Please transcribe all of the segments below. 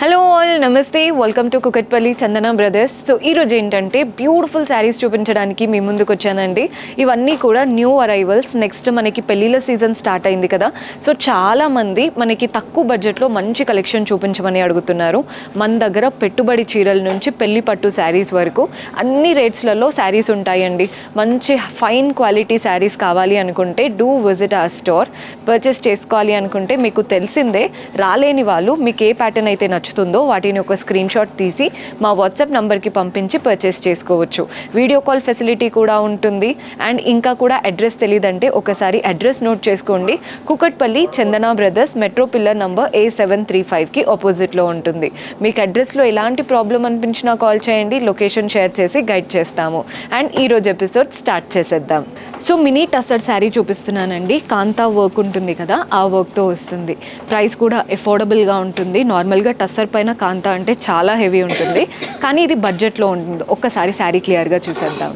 Hello all, నమస్తే, welcome to Kukatpally Chandana brothers. So ఈరోజు ఏంటంటే బ్యూటిఫుల్ శారీస్ చూపించడానికి మీ ముందుకు వచ్చానండి. ఇవన్నీ కూడా న్యూ అరైవల్స్. నెక్స్ట్ మనకి పెళ్ళిళ్ళ సీజన్ స్టార్ట్ అయింది కదా, సో చాలామంది మనకి తక్కువ బడ్జెట్లో మంచి కలెక్షన్ చూపించమని అడుగుతున్నారు. మన దగ్గర పెట్టుబడి చీరల నుంచి పెళ్లి పట్టు శారీస్ వరకు అన్ని రేట్స్లలో శారీస్ ఉంటాయండి. మంచి ఫైన్ క్వాలిటీ శారీస్ కావాలి అనుకుంటే do visit our store. Purchase చేసుకోవాలి అనుకుంటే మీకు తెలిసిందే, రాలేని వాళ్ళు మీకు ఏ ప్యాటర్న్ అయితే నచ్చుతుందో వాటిని ఒక స్క్రీన్ షాట్ తీసి మా వాట్సాప్ నంబర్కి పంపించి పర్చేస్ చేసుకోవచ్చు. వీడియో కాల్ ఫెసిలిటీ కూడా ఉంటుంది. అండ్ ఇంకా కూడా అడ్రస్ తెలియదంటే ఒకసారి అడ్రస్ నోట్ చేసుకోండి. కుకట్పల్లి చందన బ్రదర్స్, మెట్రో పిల్లర్ నంబర్ A735కి ఆపోజిట్లో ఉంటుంది. మీకు అడ్రస్లో ఎలాంటి ప్రాబ్లం అనిపించినా కాల్ చేయండి, లొకేషన్ షేర్ చేసి గైడ్ చేస్తాము. అండ్ ఈరోజు ఎపిసోడ్ స్టార్ట్ చేసేద్దాం. సో మినీ టస్సర్ శారీ చూపిస్తున్నానండి. కాంతా వర్క్ ఉంటుంది కదా, ఆ వర్క్తో వస్తుంది. ప్రైస్ కూడా అఫోర్డబుల్గా ఉంటుంది. నార్మల్గా టస్సర్ పైన కాంతా అంటే చాలా హెవీ ఉంటుంది, కానీ ఇది బడ్జెట్లో ఉంటుంది. ఒక్కసారి శారీ క్లియర్గా చూసేద్దాం.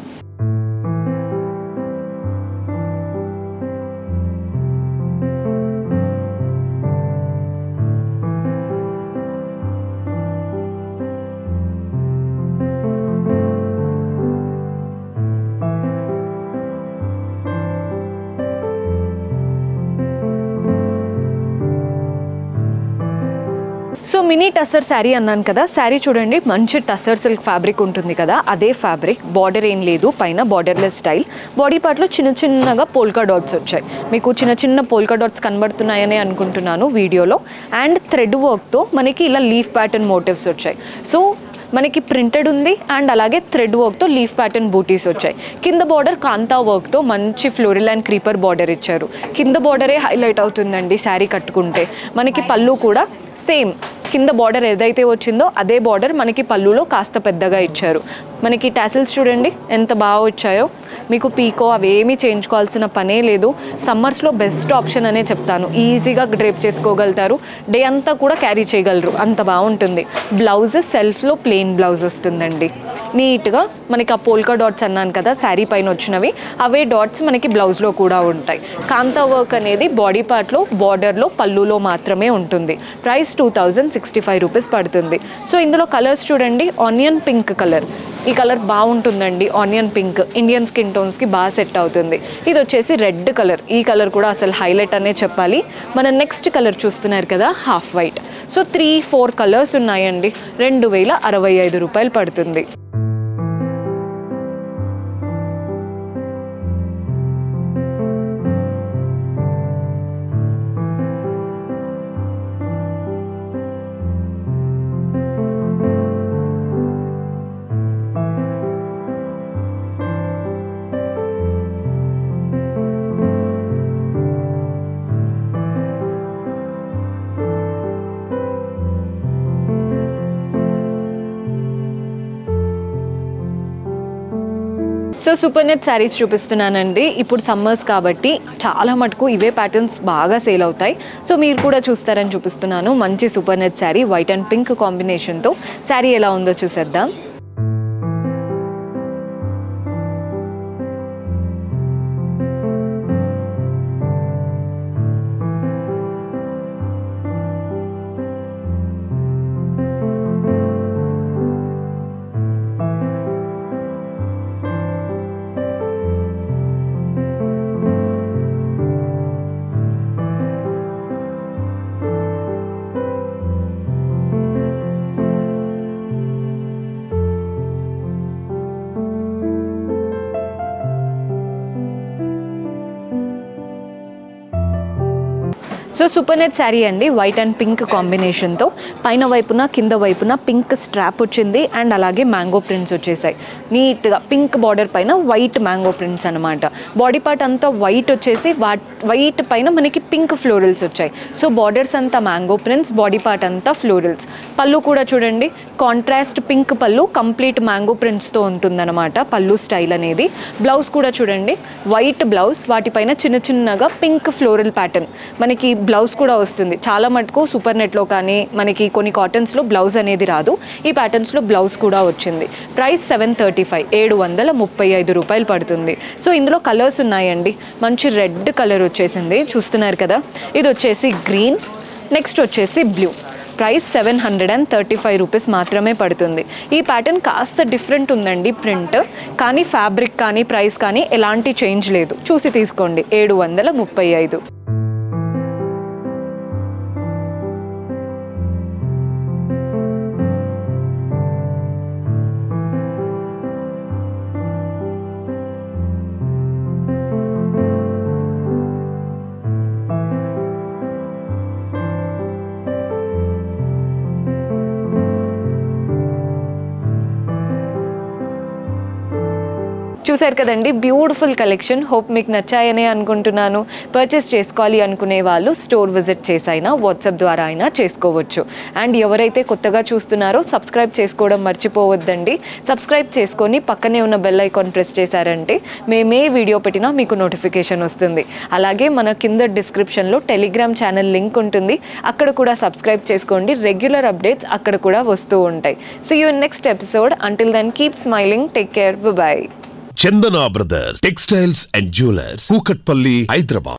సో మినీ టస్సర్ శారీ అన్నాను కదా, శారీ చూడండి, మంచి టస్సర్ సిల్క్ ఫ్యాబ్రిక్ ఉంటుంది కదా, అదే ఫ్యాబ్రిక్. బార్డర్ ఏం లేదు, పైన బార్డర్లెస్ స్టైల్. బాడీ పార్ట్లో చిన్న చిన్నగా పోల్కా డాట్స్ వచ్చాయి. మీకు చిన్న చిన్న పోల్కా డాట్స్ కనబడుతున్నాయని అనుకుంటున్నాను వీడియోలో. అండ్ థ్రెడ్ వర్క్తో మనకి ఇలా లీఫ్ ప్యాటర్న్ మోటివ్స్ వచ్చాయి. సో మనకి ప్రింటెడ్ ఉంది అండ్ అలాగే థ్రెడ్ వర్క్తో లీఫ్ ప్యాటర్న్ బూటీస్ వచ్చాయి. కింద బార్డర్ కాంతా వర్క్తో మంచి ఫ్లోరల్ అండ్ క్రీపర్ బార్డర్ ఇచ్చారు. కింద బార్డరే హైలైట్ అవుతుందండి శారీ కట్టుకుంటే. మనకి పళ్ళు కూడా సేమ్ కింద బార్డర్ ఏదైతే వచ్చిందో అదే బార్డర్ మనకి పళ్ళులో కాస్త పెద్దగా ఇచ్చారు. మనకి టాసిల్స్ చూడండి ఎంత బాగా వచ్చాయో. మీకు పీకో అవేమీ చేయించుకోవాల్సిన పనే లేదు. సమ్మర్స్లో బెస్ట్ ఆప్షన్ అనే చెప్తాను. ఈజీగా డ్రేప్ చేసుకోగలుగుతారు, డే అంతా కూడా క్యారీ చేయగలరు, అంత బాగుంటుంది. బ్లౌజ్ సెల్ఫ్లో ప్లెయిన్ బ్లౌజ్ వస్తుందండి. నీట్గా మనకి ఆ పోల్కా డాట్స్ అన్నాను కదా శారీ పైన వచ్చినవి, అవే డాట్స్ మనకి బ్లౌజ్లో కూడా ఉంటాయి. కాంతా వర్క్ అనేది బాడీ పార్ట్లో బార్డర్లో పళ్ళులో మాత్రమే ఉంటుంది. ప్రైస్ 2065 రూపీస్ పడుతుంది. సో ఇందులో కలర్స్ చూడండి, ఆనియన్ పింక్ కలర్. ఈ కలర్ బాగుంటుందండి. ఆనియన్ పింక్ ఇండియన్ స్కిన్ టోన్స్కి బాగా సెట్ అవుతుంది. ఇది వచ్చేసి రెడ్ కలర్. ఈ కలర్ కూడా అసలు హైలైట్ అనే చెప్పాలి. మన నెక్స్ట్ కలర్ చూస్తున్నారు కదా, హాఫ్ వైట్. సో 3-4 కలర్స్ ఉన్నాయండి. 2065 రూపాయలు పడుతుంది. సో సూపర్ నెట్ శారీస్ చూపిస్తున్నానండి. ఇప్పుడు సమ్మర్స్ కాబట్టి చాలా మటుకు ఇవే ప్యాటర్న్స్ బాగా సేల్ అవుతాయి. సో మీరు కూడా చూస్తారని చూపిస్తున్నాను. మంచి super net sari, white and pink కాంబినేషన్తో. శారీ ఎలా ఉందో చూసేద్దాం. సో సూపర్ నెట్ శారీ అండి, వైట్ అండ్ పింక్ కాంబినేషన్తో. పైన వైపున కింద వైపున పింక్ స్ట్రాప్ వచ్చింది అండ్ అలాగే మ్యాంగో ప్రింట్స్ వచ్చేసాయి. నీట్గా పింక్ బార్డర్ పైన వైట్ మ్యాంగో ప్రింట్స్ అనమాట. బాడీ పార్ట్ అంతా వైట్ వచ్చేసి వైట్ పైన మనకి పింక్ ఫ్లోరల్స్ వచ్చాయి. సో బార్డర్స్ అంతా మ్యాంగో ప్రింట్స్, బాడీ పార్ట్ అంతా ఫ్లోరల్స్. పళ్ళు కూడా చూడండి, కాంట్రాస్ట్ పింక్ పళ్ళు, కంప్లీట్ మ్యాంగో ప్రింట్స్తో ఉంటుందన్నమాట పళ్ళు స్టైల్ అనేది. బ్లౌజ్ కూడా చూడండి, వైట్ బ్లౌజ్, వాటిపైన చిన్న చిన్నగా పింక్ ఫ్లోరల్ ప్యాటర్న్. మనకి బ్లౌజ్ కూడా వస్తుంది. చాలా మటుకు సూపర్ నెట్లో కానీ మనకి కొన్ని కాటన్స్లో బ్లౌజ్ అనేది రాదు. ఈ ప్యాటర్న్స్లో బ్లౌజ్ కూడా వచ్చింది. ప్రైస్ 735, 735 రూపాయలు పడుతుంది. సో ఇందులో కలర్స్ ఉన్నాయండి. మంచి రెడ్ కలర్ వచ్చేసింది, చూస్తున్నారు కదా. ఇది వచ్చేసి గ్రీన్, నెక్స్ట్ వచ్చేసి బ్లూ. ప్రైస్ 735 రూపీస్ మాత్రమే పడుతుంది. ఈ ప్యాటర్న్ కాస్త డిఫరెంట్ ఉందండి ప్రింట్, కానీ ఫ్యాబ్రిక్ కానీ ప్రైస్ కానీ ఎలాంటి చేంజ్ లేదు. చూసి తీసుకోండి. 735. చూసారు కదండి, బ్యూటిఫుల్ కలెక్షన్. హోప్ మీకు నచ్చాయని అనుకుంటున్నాను. పర్చేస్ చేసుకోవాలి అనుకునే వాళ్ళు స్టోర్ విజిట్ చేసైనా వాట్సాప్ ద్వారా అయినా చేసుకోవచ్చు. అండ్ ఎవరైతే కొత్తగా చూస్తున్నారో సబ్స్క్రైబ్ చేసుకోవడం మర్చిపోవద్దండి. సబ్స్క్రైబ్ చేసుకొని పక్కనే ఉన్న బెల్ ఐకాన్ ప్రెస్ చేశారంటే మేమే వీడియో పెట్టినా మీకు నోటిఫికేషన్ వస్తుంది. అలాగే మన కింద డిస్క్రిప్షన్లో టెలిగ్రామ్ ఛానల్ లింక్ ఉంటుంది, అక్కడ కూడా సబ్స్క్రైబ్ చేసుకోండి. రెగ్యులర్ అప్డేట్స్ అక్కడ కూడా వస్తూ ఉంటాయి. See you in next episode. Until then keep smiling. Take care. Bye. Chandana brothers textiles and jewellers, Kukatpally, Hyderabad.